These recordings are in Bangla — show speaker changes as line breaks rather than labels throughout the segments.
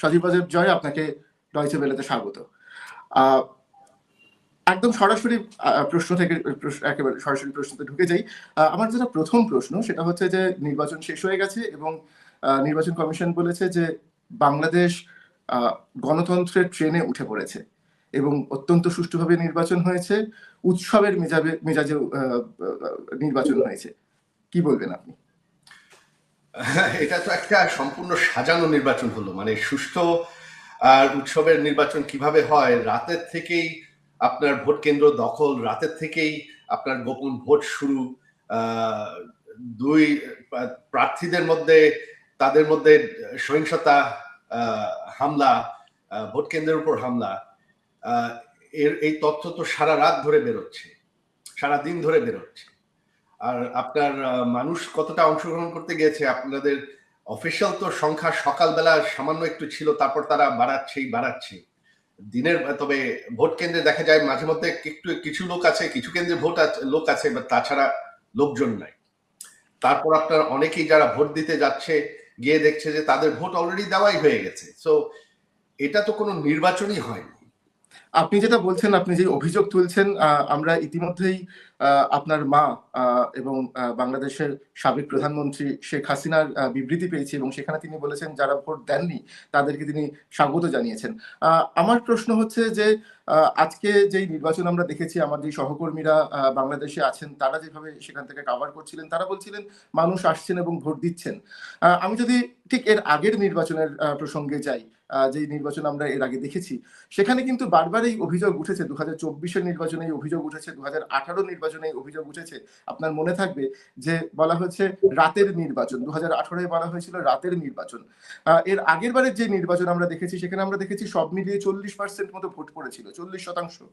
সজীব ওয়াজেদ জয়, আপনাকে ডয়চে ভেলেতে স্বাগত। একদম সরাসরি প্রশ্ন থেকে একেবারে সরাসরি প্রশ্নতে ঢুকে যাই। আমার যেটা প্রথম প্রশ্ন সেটা হচ্ছে যে নির্বাচন শেষ হয়ে গেছে এবং নির্বাচন কমিশন বলেছে যে বাংলাদেশ গণতন্ত্রের ট্রেনে উঠে পড়েছে এবং অত্যন্ত সুষ্ঠুভাবে নির্বাচন হয়েছে, উৎসবের মেজাজে নির্বাচন হয়েছে। কি বলবেন আপনি?
এটা তো একটা সম্পূর্ণ সাজানো নির্বাচন হলো, মানে সুষ্ঠু আর উৎসবের নির্বাচন কিভাবে হয়, রাতের থেকেই আপনার ভোট কেন্দ্র দখল, রাতের থেকেই আপনার গোপন ভোট শুরু, দুই প্রার্থীদের মধ্যে তাদের মধ্যে সহিংসতা, হামলা, ভোট কেন্দ্রের উপর হামলা, এই তথ্য তো সারা রাত ধরে বেরোচ্ছে, সারা দিন ধরে বেরোচ্ছে। আর আপনার মানুষ কতটা অংশগ্রহণ করতে গিয়েছে, আপনাদের অফিসিয়াল তো সংখ্যা সকালবেলা সামান্য একটু ছিল, তারপর তারা বাড়াচ্ছে দিনের। তবে ভোট কেন্দ্রে দেখা যায় মাঝে মধ্যে একটু কিছু লোক আছে, কিছু কেন্দ্রে লোক আছে, তাছাড়া লোকজন নাই। তারপর আপনার অনেকেই যারা ভোট দিতে যাচ্ছে গিয়ে দেখছে যে তাদের ভোট অলরেডি দেওয়াই হয়ে গেছে। সো এটা তো কোনো নির্বাচনই হয়নি।
আপনি যেটা বলছেন, আপনি যে অভিযোগ তুলছেন, আমরা ইতিমধ্যেই আপনার মা এবং বাংলাদেশের সাবেক প্রধানমন্ত্রী শেখ হাসিনার বিবৃতি পেয়েছি এবং সেখানে তিনি বলেছেন যারা ভোট দেননি তাদেরকে তিনি স্বাগত জানিয়েছেন। আমার প্রশ্ন হচ্ছে যে আজকে যেই নির্বাচন আমরা দেখেছি, আমার যে সহকর্মীরা বাংলাদেশে আছেন তারা যেভাবে সেখান থেকে কাভার করছিলেন, তারা বলছিলেন মানুষ আসছেন এবং ভোট দিচ্ছেন। আমি যদি ঠিক এর আগের নির্বাচনের প্রসঙ্গে যাই, যে নির্বাচন আমরা এর আগে দেখেছি, সেখানে কিন্তু বারবার এই অভিযোগ উঠেছে। 2024-এর নির্বাচনে এই অভিযোগ উঠেছে, 2018 নির্বাচনে এই অভিযোগ উঠেছে। আপনার মনে থাকবে যে বলা হয়েছে রাতের নির্বাচন, 2018-এ বলা হয়েছিল রাতের নির্বাচন। এর আগের বারের যে নির্বাচন আমরা দেখেছি সেখানে আমরা দেখেছি সব মিলিয়ে 40% মতো ভোট পড়েছিল, 40%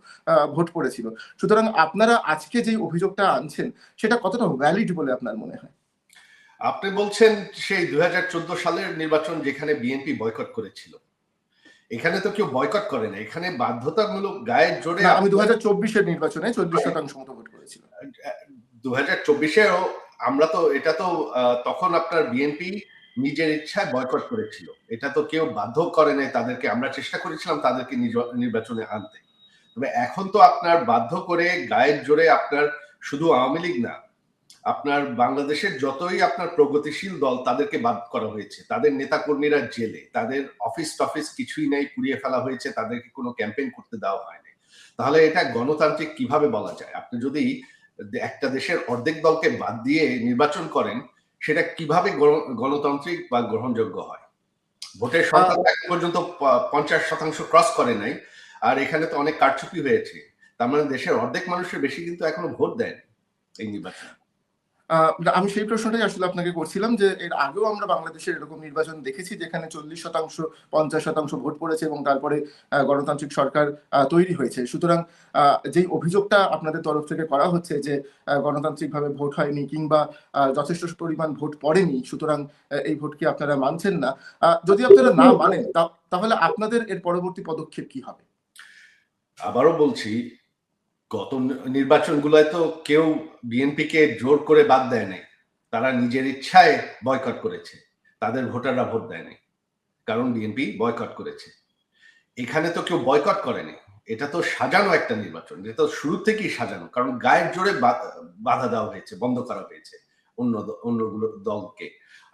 ভোট পড়েছিল। সুতরাং আপনারা আজকে যে অভিযোগটা আনছেন সেটা কতটা ভ্যালিড বলে আপনার মনে হয়?
আপনি বলছেন সেই 2014 সালের নির্বাচন যেখানে বিএনপি বয়কট করেছিল, এখানে তো কেউ বয়কট করে না, এখানে বাধ্যতামূলক গায়ের জোরে।
আমি 2024-এর নির্বাচনে 40% মতো ভোট করেছিল।
2024-এও আমরা তো এটা তো তখন আপনার বিএনপি নিজের ইচ্ছায় বয়কট করেছিল, এটা তো কেউ বাধ্য করে নাই তাদেরকে। আমরা চেষ্টা করেছিলাম তাদেরকে নির্বাচনে আনতে। তবে এখন তো আপনার বাধ্য করে গায়ের জোরে, আপনার শুধু আওয়ামী লীগ না, আপনার বাংলাদেশের যতই আপনার প্রগতিশীল দল তাদেরকে বাদ করা হয়েছে, তাদের নেতা কর্মীরা জেলে, তাদের অফিস টফিস কিছুই নেই, পুড়িয়ে ফেলা হয়েছে, তাদেরকে কোনো ক্যাম্পেইন করতে দেওয়া হয়নি। তাহলে এটা গণতান্ত্রিক কিভাবে বলা যায়? আপনি যদি একটা দেশের অর্ধেক দলকে বাদ দিয়ে নির্বাচন করেন, সেটা কিভাবে গণতান্ত্রিক বা গ্রহণযোগ্য হয়? ভোটের সংখ্যা এখন পর্যন্ত 50% ক্রস করে নাই, আর এখানে তো অনেক কারচুপি হয়েছে। তার মানে দেশের অর্ধেক মানুষের বেশি কিন্তু এখনো ভোট দেয়নি এই নির্বাচনে।
আমি সেই প্রশ্নটাই আসলে আপনাকে করছিলাম যে এর আগেও আমরা বাংলাদেশের এরকম নির্বাচন দেখেছি যেখানে 40%, 50% ভোট পড়েছে এবং তারপরে গণতান্ত্রিক সরকার তৈরি হয়েছে। সুতরাং যেই অভিযোগটা আপনাদের তরফ থেকে করা হচ্ছে যে গণতান্ত্রিকভাবে ভোট হয়নি কিংবা যথেষ্ট পরিমাণ ভোট পড়েনি, সুতরাং এই ভোটকে আপনারা মানছেন না, যদি আপনারা না মানেন তাহলে আপনাদের এর পরবর্তী পদক্ষেপ কি হবে?
আবারও বলছি, গত নির্বাচনগুলোয় তো কেউ বিএনপিকে জোর করে বাদ দেয় নাই, তারা নিজের ইচ্ছায় বয়কট করেছে, তাদের ভোটাররা ভোট দেয় নাই, কারণ বিএনপি বয়কট করেছে। এখানে তো কেউ বয়কট করেনি, এটা তো সাজানো একটা নির্বাচন, এটা তো শুরু থেকেই সাজানো, কারণ গায়ের জোরে বাধা দেওয়া হয়েছে, বন্ধ করা হয়েছে অন্যগুলো দলকে।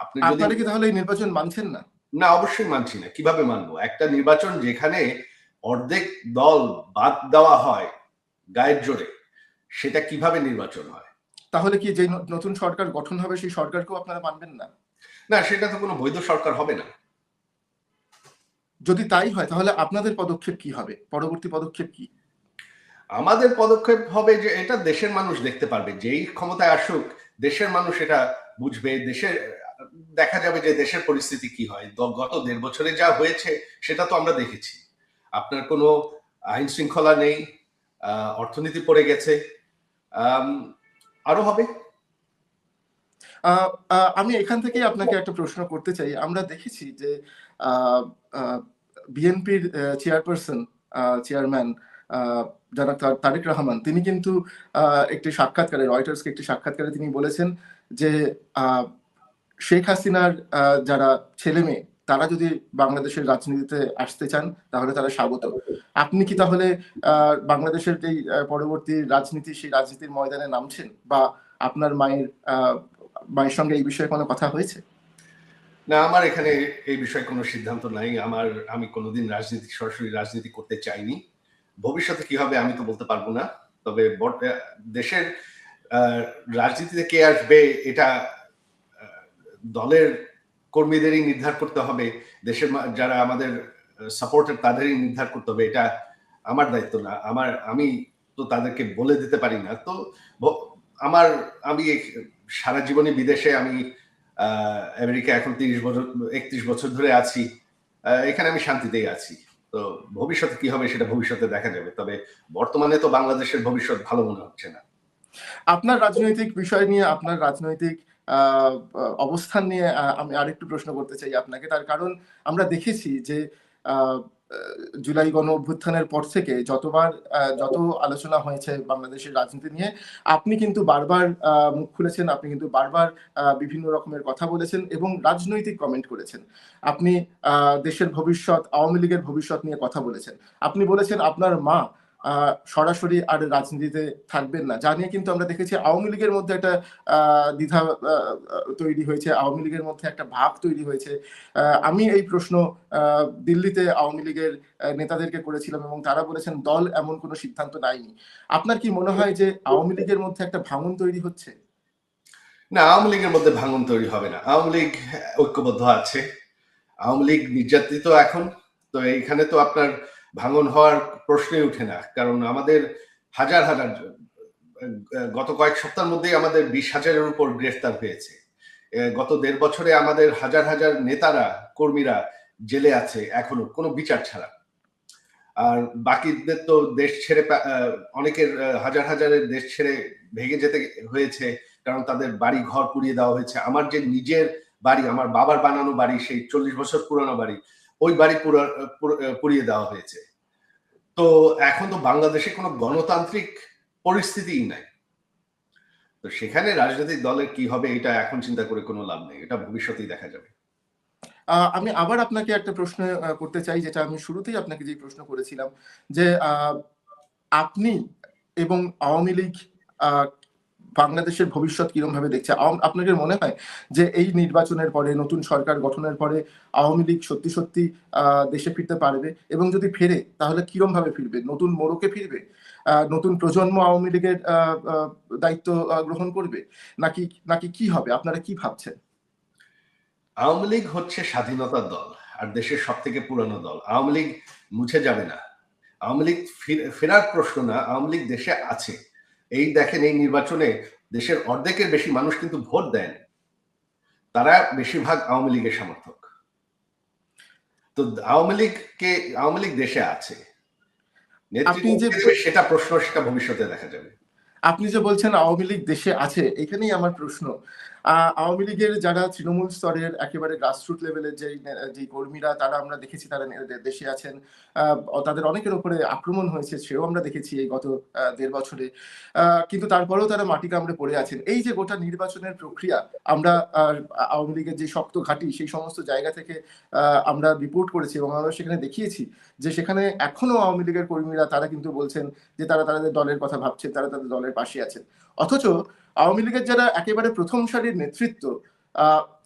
আপনি যদি
আপনারা কি তাহলে এই নির্বাচন মানছেন না?
না, অবশ্যই মানছি না। কিভাবে মানবো একটা নির্বাচন যেখানে অর্ধেক দল বাদ দেওয়া হয় গায়ের জোরে? সেটা কিভাবে নির্বাচন হয়?
তাহলে কি যে নতুন সরকার গঠন হবে সেই সরকারকেও আপনারা মানবেন না?
না, সেটা তো কোনো বৈধ সরকার হবে না।
যদি তাই হয় তাহলে আপনাদের পদক্ষেপ কি হবে? পরবর্তী পদক্ষেপ কি?
আমাদের পদক্ষেপ হবে যে এটা দেশের মানুষ দেখতে পারবে, যেই ক্ষমতায় আসুক দেশের মানুষ এটা বুঝবে, দেশের দেখা যাবে যে দেশের পরিস্থিতি কি হয়। গত 1.5 বছরে যা হয়েছে সেটা তো আমরা দেখেছি। আপনার কোনো আইন শৃঙ্খলা নেই, অর্থনীতি পড়ে গেছে, আরো হবে।
আমি এখান থেকেই আপনাকে একটা প্রশ্ন করতে চাই। আমরা দেখেছি যে বিএনপির চেয়ারপারসন, চেয়ারম্যান যারা তারেক রহমান, তিনি কিন্তু একটি সাক্ষাৎকারে, রয়টার্সকে একটি সাক্ষাৎকারে তিনি বলেছেন যে শেখ হাসিনার যারা ছেলে মেয়ে তারা যদি বাংলাদেশের রাজনীতিতে আসতে চান তাহলে তারা স্বাগত। আপনি কি তাহলে বাংলাদেশের যে পরবর্তী রাজনীতি, সেই রাজনীতির ময়দানে নামছেন, বা আপনার মায়ের সঙ্গে এই বিষয়ে কোনো কথা হয়েছে?
না, আমার এখানে এই বিষয়ে কোনো সিদ্ধান্ত নাই। আমি কোনোদিন সরাসরি রাজনীতি করতে চাইনি। ভবিষ্যতে কি হবে আমি তো বলতে পারবো না। তবে দেশের রাজনীতিতে কে আসবে এটা দলের কর্মীদেরই নির্ধার করতে হবে। দেশের যারা আমাদের সাপোর্টার তাদেরই নির্ধার করতে হবে। এটা আমার দায়িত্ব না। আমি তো তাদেরকে বলে দিতে পারি না। তো আমি সারা জীবনে বিদেশে, আমি আমেরিকা এখন 31 বছর ধরে আছি। এখানে আমি শান্তিতেই আছি। তো ভবিষ্যতে কি হবে সেটা ভবিষ্যতে দেখা যাবে। তবে বর্তমানে তো বাংলাদেশের ভবিষ্যৎ ভালো মনে হচ্ছে না।
আপনার রাজনৈতিক বিষয় নিয়ে, আপনার রাজনৈতিক অবস্থান নিয়ে আমি আরেকটু প্রশ্ন করতে চাই আপনাকে। তার কারণ আমরা দেখেছি যে জুলাই গণ অভ্যুত্থানের পর থেকে যত আলোচনা হয়েছে বাংলাদেশের রাজনীতি নিয়ে, আপনি কিন্তু বারবার মুখ খুলেছেন, আপনি কিন্তু বারবার বিভিন্ন রকমের কথা বলেছেন এবং রাজনৈতিক কমেন্ট করেছেন। আপনি দেশের ভবিষ্যৎ, আওয়ামী লীগের ভবিষ্যৎ নিয়ে কথা বলেছেন। আপনি বলেছেন আপনার মা সরাসরি আর রাজনীতিতে থাকবেন না, যা নিয়ে কিন্তু আমরা দেখেছি আওয়ামী লীগের মধ্যে একটা দ্বিধা তৈরি হয়েছে, আওয়ামী লীগের মধ্যে একটা ভাগ তৈরি হয়েছে। আমি এই প্রশ্ন দিল্লিতে আওয়ামী লীগের নেতাদেরকে করেছিলাম এবং তারা বলেছেন দল এমন কোনো সিদ্ধান্ত নেয়নি। আপনার কি মনে হয় যে আওয়ামী লীগের মধ্যে একটা ভাঙন তৈরি হচ্ছে?
না, আওয়ামী লীগের মধ্যে ভাঙন তৈরি হবে না। আওয়ামী লীগ ঐক্যবদ্ধ আছে। আওয়ামী লীগ নির্যাতিত এখন। তো এইখানে তো আপনার ভাঙন হওয়ার প্রশ্নই উঠে না। কারণ আমাদের হাজার হাজার, গত কয়েক সপ্তাহের মধ্যেই আমাদের 20,000-এর উপর গ্রেফতার হয়েছে। গত 1.5 বছরে আমাদের হাজার হাজার নেতারা, কর্মীরা জেলে আছে এখনো কোনো বিচার ছাড়া। আর বাকিদের তো দেশ ছেড়ে, অনেকের হাজার হাজারের দেশ ছেড়ে ভেগে যেতে হয়েছে, কারণ তাদের বাড়ি ঘর পুড়িয়ে দেওয়া হয়েছে। আমার যে নিজের বাড়ি, আমার বাবার বানানো বাড়ি, সেই 40 বছর পুরানো বাড়ি, ওই বাড়ি পুড়িয়ে দেওয়া হয়েছে। তো এখন তো বাংলাদেশে কোনো গণতান্ত্রিক পরিস্থিতিই নাই। তো সেখানে রাজনৈতিক দলের কি হবে এটা এখন চিন্তা করে কোনো লাভ নেই। এটা ভবিষ্যতেই দেখা যাবে।
আমি আবার আপনাকে একটা প্রশ্ন করতে চাই, যেটা আমি শুরুতেই আপনাকে যে প্রশ্ন করেছিলাম, যে আপনি এবং আওয়ামী লীগ বাংলাদেশের ভবিষ্যৎ কিরকম ভাবে দেখছে? আপনাদের মনে হয় যে এই নির্বাচনের পরে, নতুন সরকার গঠনের পরে আওয়ামী লীগ সত্যি সত্যি দেশে ফিরতে পারবে? এবং যদি ফেরে তাহলে কিরকম ভাবে ফিরবে? নতুন মোড়কে ফিরবে? নতুন প্রজন্ম আওয়ামী লীগের দায়িত্ব গ্রহণ করবে, নাকি নাকি কি হবে? আপনারা কি ভাবছেন?
আওয়ামী লীগ হচ্ছে স্বাধীনতার দল আর দেশের সব থেকে পুরানো দল। আওয়ামী লীগ মুছে যাবে না। আওয়ামী লীগ ফেরার প্রশ্ন না। আওয়ামী লীগ দেশে আছে। এই দেখেন, এই নির্বাচনে দেশের অর্ধেকের বেশি মানুষ কিন্তু ভোট দেন। তারা বেশিরভাগ আওয়ামী লীগের সমর্থক। তো আওয়ামী লীগ দেশে আছে।
আপনি
নেতৃত্ব
যে
কে দেবে সেটা প্রশ্ন, সেটা ভবিষ্যতে দেখা যাবে।
আপনি যে বলছেন আওয়ামী লীগ দেশে আছে, এখানেই আমার প্রশ্ন। আওয়ামী লীগের যারা তৃণমূল স্তরের একেবারে গ্রাসরুট লেভেলের যেই কর্মীরা, তারা আমরা দেখেছি তারা দেশে আছেন। তাদের অনেকের উপরে আক্রমণ হয়েছে, সেও আমরা দেখেছি এই গত 1.5 বছরে। কিন্তু তারপরেও তারা মাটি কামড়ে পড়ে আছেন। এই যে গোটা নির্বাচনের প্রক্রিয়া, আমরা আওয়ামী লীগের যে শক্ত ঘাঁটি, সেই সমস্ত জায়গা থেকে আমরা রিপোর্ট করেছি এবং আমরা সেখানে দেখিয়েছি যে সেখানে এখনো আওয়ামী লীগের কর্মীরা তারা কিন্তু বলছেন যে তারা তাদের দলের কথা ভাবছেন, তারা তাদের দলের পাশে আছেন। অথচ আওয়ামী লীগের যারা একেবারে প্রথম সারির নেতৃত্ব,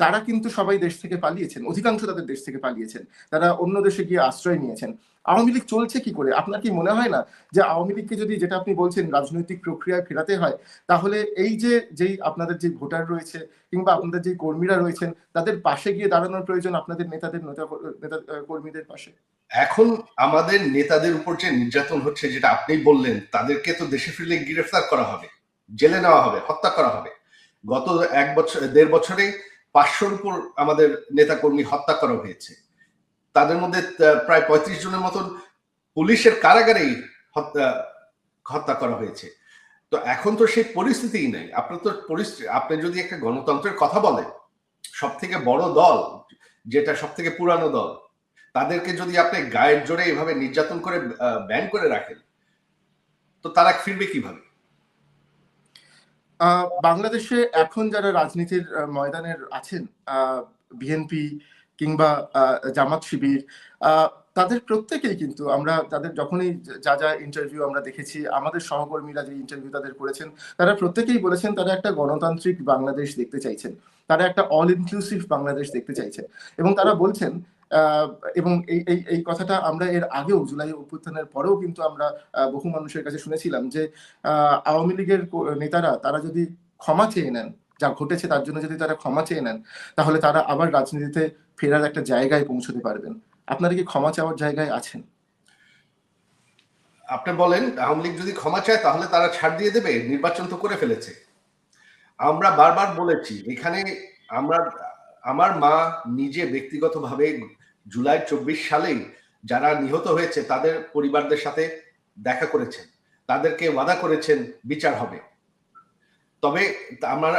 তারা কিন্তু সবাই দেশ থেকে পালিয়েছেন, অধিকাংশ তাদের দেশ থেকে পালিয়েছেন, তারা অন্য দেশে গিয়ে আশ্রয় নিয়েছেন। আওয়ামী লীগ চলছে কি করে? আপনার কি মনে হয় না যে আওয়ামী লীগকে যদি, যেটা আপনি বলছেন, রাজনৈতিক প্রক্রিয়ায় ফেরাতে হয়, তাহলে এই যেই আপনাদের যে ভোটার রয়েছে কিংবা আপনাদের যে কর্মীরা রয়েছেন, তাদের পাশে গিয়ে দাঁড়ানোর প্রয়োজন, আপনাদের নেতা কর্মীদের পাশে?
এখন আমাদের নেতাদের উপর যে নির্যাতন হচ্ছে, যেটা আপনি বললেন, তাদেরকে তো দেশে ফিরলে গ্রেফতার করা হবে, জেলে নেওয়া হবে, হত্যা করা হবে। গত 1.5 বছরে 500-র উপর আমাদের নেতাকর্মী হত্যা করা হয়েছে। তাদের মধ্যে প্রায় 35 জনের মতন পুলিশের কারাগারেই হত্যা করা হয়েছে। তো এখন তো সেই পরিস্থিতিই নাই। আপনি যদি একটা গণতন্ত্রের কথা বলেন, সব থেকে বড় দল, যেটা সব থেকে পুরানো দল, তাদেরকে যদি আপনি গায়ের জোরে এভাবে নির্যাতন করে ব্যান করে রাখেন, তো তারা ফিরবে কিভাবে?
বাংলাদেশে এখন যারা রাজনীতির ময়দানের আছেন, বিএনপি কিংবা জামাত শিবির, তাদের প্রত্যেকেই কিন্তু আমরা তাদের যখনই যা যা ইন্টারভিউ আমরা দেখেছি, আমাদের সহকর্মীরা যে ইন্টারভিউ তাদের করেছেন, তারা প্রত্যেকেই বলেছেন তারা একটা গণতান্ত্রিক বাংলাদেশ দেখতে চাইছেন, তারা একটা অল ইনক্লুসিভ বাংলাদেশ দেখতে চাইছেন। এবং তারা বলছেন এবং এই কথাটা আমরা এর আগেও জুলাই অভ্যুত্থানের পরেও কিন্তু আমরা বহু মানুষের কাছে শুনেছিলাম যে আওয়ামী লীগের নেতারা তারা যদি ক্ষমা চেয়ে নেন, যা ঘটেছে তার জন্য যদি তারা ক্ষমা চেয়ে নেন, তাহলে তারা আবার রাজনীতিতে ফেরার একটা জায়গায় পৌঁছতে পারবেন। আপনারা কি ক্ষমা চাওয়ার জায়গায় আছেন?
আপনি বলেন আওয়ামী লীগ যদি ক্ষমা চায় তাহলে তারা ছাড় দিয়ে দেবে? নির্বাচন তো করে ফেলেছে। আমরা বারবার বলেছি এখানে, আমার মা নিজে ব্যক্তিগতভাবে জুলাই 24 সালেই যারা নিহত হয়েছে তাদের পরিবারদের সাথে দেখা করেছেন, তাদেরকে ওয়াদা করেছেন বিচার হবে। তবে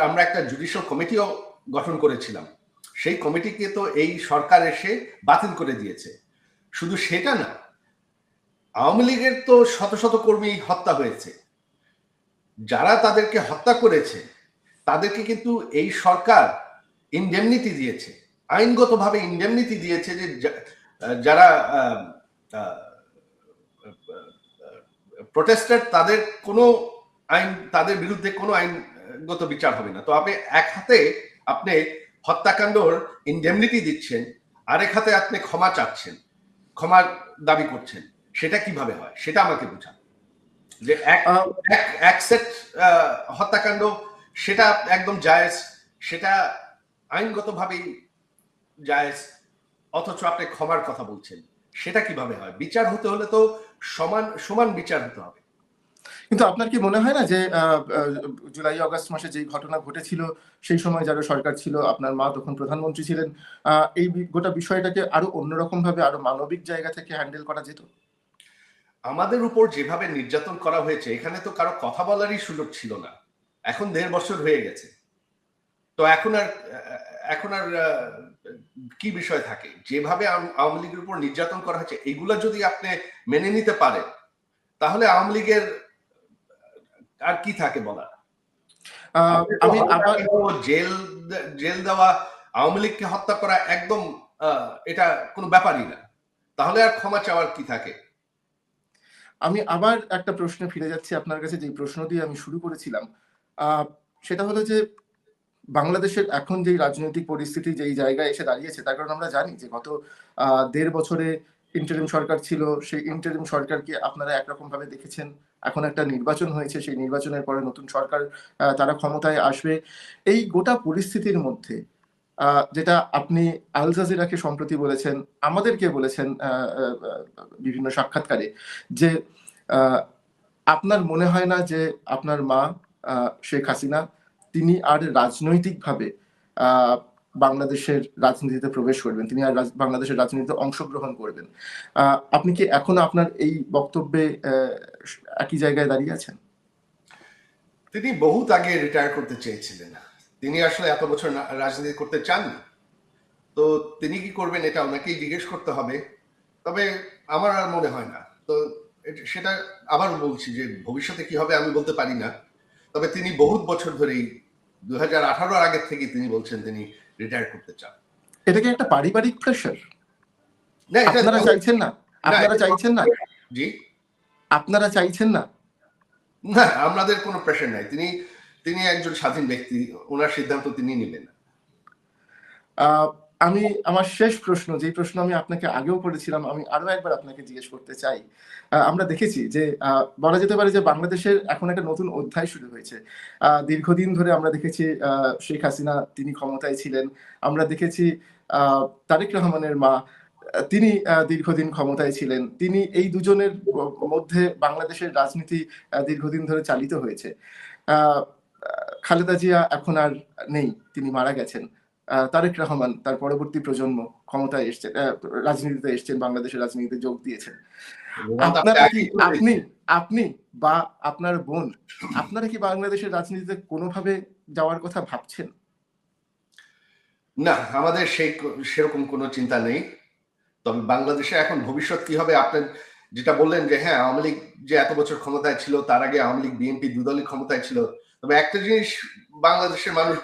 আমরা একটা জুডিশিয়াল কমিটিও গঠন করেছিলাম, সেই কমিটিকে তো এই সরকার এসে বাতিল করে দিয়েছে। শুধু সেটা না, আওয়ামী লীগের তো শত শত কর্মী হত্যা হয়েছে, যারা তাদেরকে হত্যা করেছে তাদেরকে কিন্তু এই সরকার ইনডেমনিটি দিয়েছে, আইনগতভাবে ইনডেমনিটি দিয়েছে, যে যারা প্রোটেস্টার তাদের কোনো আইন, তাদের বিরুদ্ধে কোনো আইনগত বিচার হবে না। তো আপনি এক হাতে আপনি হত্যাকাণ্ডর ইনডেমনিটি দিচ্ছেন, আরেক হাতে আপনি ক্ষমা চাচ্ছেন, ক্ষমার দাবি করছেন, সেটা কিভাবে হয় সেটা আমাকে বোঝান। যে এক সেট হত্যাকাণ্ড সেটা একদম জায়েজ, সেটা আইনগতভাবেই জায়েজ, অথচ আপনি ক্ষমার কথা বলছেন, সেটা কিভাবে হয়? বিচার হতে হলে তো সমান বিচার হতে হবে।
কিন্তু আপনার কি মনে হয় না যে জুলাই আগস্ট মাসে যে ঘটনা ঘটেছিল সেই সময় যারা সরকার ছিল, আপনার মা তখন প্রধানমন্ত্রী ছিলেন, এই গোটা বিষয়টাকে আরো অন্যরকম ভাবে আরো মানবিক জায়গা থেকে হ্যান্ডেল করা যেত?
আমাদের উপর যেভাবে নির্যাতন করা হয়েছে, এখানে তো কারো কথা বলারই সুযোগ ছিল না। এখন 1.5 বছর হয়ে গেছে, তো এখন আর কি বিষয় থাকে? যেভাবে আওয়ামী লীগের উপর নির্যাতন করা হয়েছে, এগুলো যদি আপনি মেনে নিতে পারেন, তাহলে আওয়ামী লীগের আর কি থাকে বলার? আমি আবার জেল দেওয়া, আওয়ামী লীগকে হত্যা করা একদম এটা কোনো ব্যাপারই না। তাহলে আর ক্ষমা চাওয়ার কি থাকে?
আমি আবার একটা প্রশ্নে ফিরে যাচ্ছি আপনার কাছে, যে প্রশ্ন দিয়ে আমি শুরু করেছিলাম। সেটা হলো যে বাংলাদেশের এখন যেই রাজনৈতিক পরিস্থিতি যেই জায়গায় এসে দাঁড়িয়েছে, তার কারণ আমরা জানি যে গত 1.5 বছরে ইন্টারিম সরকার ছিল, সেই ইন্টারিম সরকারকে আপনারা একরকম ভাবে দেখেছেন। এখন একটা নির্বাচন হয়েছে, সেই নির্বাচনের পরে নতুন সরকার তারা ক্ষমতায় আসবে। এই গোটা পরিস্থিতির মধ্যে যেটা আপনি আল জাজিরাকে সম্প্রতি বলেছেন, আমাদেরকে বলেছেন বিভিন্ন সাক্ষাৎকারে, যে আপনার মনে হয় না যে আপনার মা শেখ হাসিনা তিনি আর রাজনৈতিকভাবে বাংলাদেশের রাজনীতিতে প্রবেশ করবেন, তিনি আর বাংলাদেশের রাজনীতিতে অংশগ্রহণ করবেন? আপনি কি এখনো আপনার এই বক্তব্যে একই জায়গায় দাঁড়িয়ে আছেন?
তিনি বহুত আগে রিটায়ার করতে চেয়েছিলেন, তিনি আসলে এত বছর রাজনীতি করতে চান না। তো তিনি কি করবেন এটা ওনাকেই জিজ্ঞেস করতে হবে। তবে আমার আর মনে হয় না। তো সেটা আবার বলছি যে ভবিষ্যতে কি হবে আমি বলতে পারি না। তবে তিনি বহুত বছর ধরেই 2018 আগের থেকে তিনি বলছেন তিনি রিটায়ার করতে চান।
এটা কি একটা পারিবারিক প্রেশার?
না,
আপনারা চাইছেন না? আপনারা চাইছেন না?
জি,
আপনারা চাইছেন না?
না, আমাদের কোনো প্রেশার নাই। তিনি একজন স্বাধীন ব্যক্তি, ওনার সিদ্ধান্ত তিনি নেবেন।
আমি আমার শেষ প্রশ্ন, যেই প্রশ্ন আমি আপনাকে আগেও করেছিলাম, আমি আরো একবার আপনাকে জিজ্ঞেস করতে চাই। আমরা দেখেছি যে বলা যেতে পারে যে বাংলাদেশের এখন একটা নতুন অধ্যায় শুরু হয়েছে। দীর্ঘদিন ধরে আমরা দেখেছি শেখ হাসিনা তিনি ক্ষমতায় ছিলেন, আমরা দেখেছি তারেক রহমানের মা তিনি দীর্ঘদিন ক্ষমতায় ছিলেন, তিনি এই দুজনের মধ্যে বাংলাদেশের রাজনীতি দীর্ঘদিন ধরে চালিত হয়েছে। খালেদা জিয়া এখন আর নেই, তিনি মারা গেছেন। তারেক রহমান তার পরবর্তী প্রজন্ম ক্ষমতায় এসছেন, রাজনীতিতে এসছেন, বাংলাদেশের রাজনীতিতে যোগ দিয়েছেন। আপনারা কি আপনি বা আপনার বোন, আপনারা কি বাংলাদেশের রাজনীতিতে কোনোভাবে যাওয়ার কথা ভাবছেন?
না, আমাদের সেরকম কোনো চিন্তা নেই। তবে বাংলাদেশে এখন ভবিষ্যৎ কি হবে, আপনি যেটা বললেন যে হ্যাঁ আওয়ামী লীগ যে এত বছর ক্ষমতায় ছিল, তার আগে আওয়ামী লীগ বিএনপি দুদলই ক্ষমতায় ছিল। তবে একটা জিনিস বাংলাদেশের মানুষ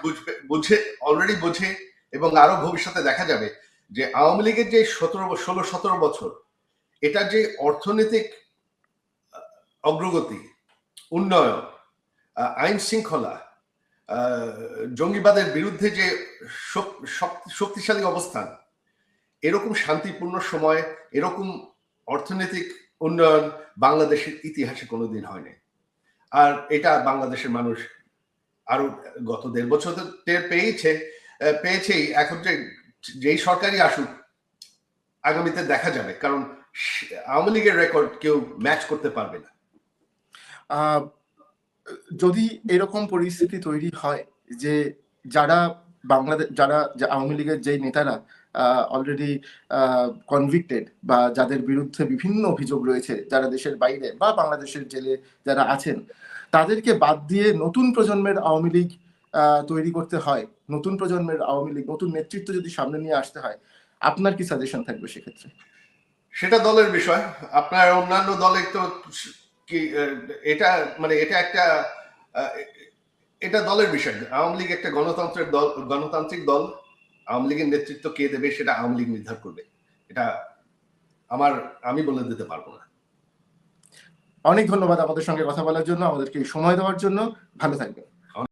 অলরেডি বোঝে এবং আরো ভবিষ্যতে দেখা যাবে যে আওয়ামী লীগের যে 16-17 বছর, এটা যে অর্থনৈতিক অগ্রগতি, উন্নয়ন, আইন শৃঙ্খলা, জঙ্গিবাদের বিরুদ্ধে যে শক্তিশালী অবস্থান, এরকম শান্তিপূর্ণ সময়, এরকম অর্থনৈতিক উন্নয়ন বাংলাদেশের ইতিহাসে কোনোদিন হয়নি। আর এটা বাংলাদেশের মানুষ আরো গত 1.5 বছর টের পেয়েছেই। এখন যেই সরকারই আসুক আগামীতে দেখা যাবে, কারণ আওয়ামী লীগের রেকর্ড কেউ ম্যাচ করতে পারবে না।
যদি এরকম পরিস্থিতি তৈরি হয় যে যারা আওয়ামী লীগের যেই নেতারা অলরেডি কনভিক্টেড বা যাদের বিরুদ্ধে বিভিন্ন অভিযোগ রয়েছে, যারা দেশের বাইরে বা বাংলাদেশের জেলে যারা আছেন, তাদেরকে বাদ দিয়ে নতুন প্রজন্মের আওয়ামী লীগ তৈরি করতে হয়, নতুন প্রজন্মের আওয়ামী লীগ, নতুন নেতৃত্ব যদি সামনে নিয়ে আসতে হয়, আপনার কি সাজেশন থাকবে সেক্ষেত্রে?
সেটা দলের বিষয়। আপনার অন্যান্য দলের তো কি এটা মানে এটা দলের বিষয়। আওয়ামী লীগ একটা গণতান্ত্রিক দল। আওয়ামী লীগের নেতৃত্ব কে দেবে সেটা আওয়ামী লীগ নির্ধার করবে। এটা আমি বলে দিতে পারবো না।
অনেক ধন্যবাদ আমাদের সঙ্গে কথা বলার জন্য, আমাদেরকে সময় দেওয়ার জন্য। ভালো থাকবেন।